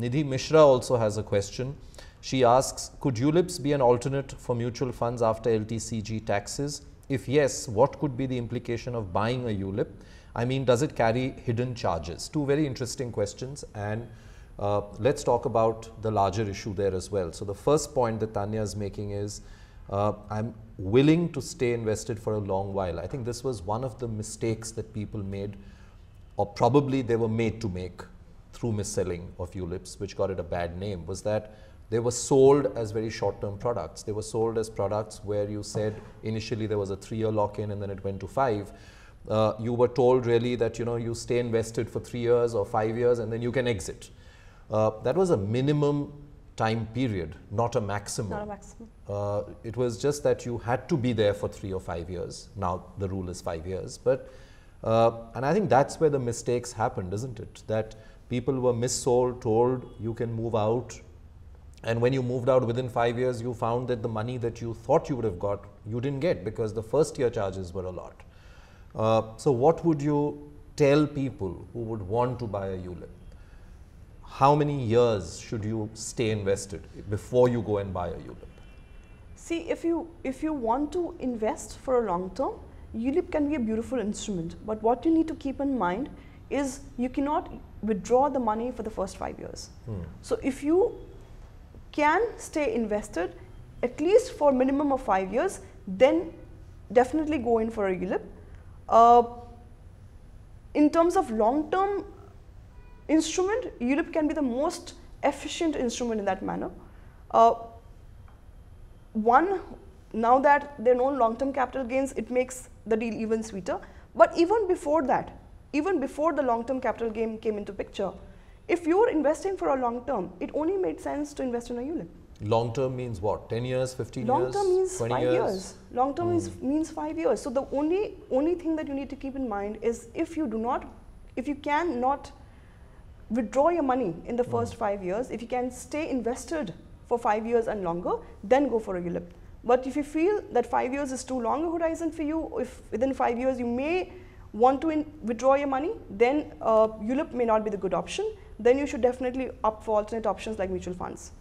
Nidhi Mishra also has a question. She asks, could ULIPs be an alternate for mutual funds after LTCG taxes? If yes, what could be the implication of buying a ULIP? I mean, does it carry hidden charges? Two very interesting questions, and let's talk about the larger issue there as well. So the first point that Tanya is making is, I'm willing to stay invested for a long while. I think this was one of the mistakes that people made, or probably they were made to make through mis-selling of ULIPs, which got it a bad name, was that they were sold as very short-term products. They were sold as products where you said initially there was a 3-year lock-in and then it went to 5. You were told really that, you know, you stay invested for 3 years or 5 years and then you can exit. That was a minimum time period, not a maximum. Not a maximum. It was just that you had to be there for 3 or 5 years. Now the rule is 5 years. But and I think that's where the mistakes happened, isn't it? That people were missold, told you can move out. And when you moved out within 5 years, you found that the money that you thought you would have got, you didn't get because the first year charges were a lot. So what would you tell people who would want to buy a ULIP? How many years should you stay invested before you go and buy a ULIP? See, if you want to invest for a long term, ULIP can be a beautiful instrument. But what you need to keep in mind is you cannot withdraw the money for the first 5 years. So if you can stay invested at least for a minimum of 5 years, then definitely go in for a ULIP. In terms of long-term instrument, ULIP can be the most efficient instrument in that manner. One, now that there are no long-term capital gains, it makes the deal even sweeter. But even before that, even before the long-term capital gain came into picture, if you were investing for a long term, it only made sense to invest in a ULIP. Long term means what? 10 years, 15 long years, term means 20 5 years? Long term means 5 years. So the only thing that you need to keep in mind is if you cannot withdraw your money in the first 5 years, if you can stay invested for 5 years and longer, then go for a ULIP. But if you feel that 5 years is too long a horizon for you, if within 5 years you may want to withdraw your money, then ULIP may not be the good option. Then you should definitely opt for alternate options like mutual funds.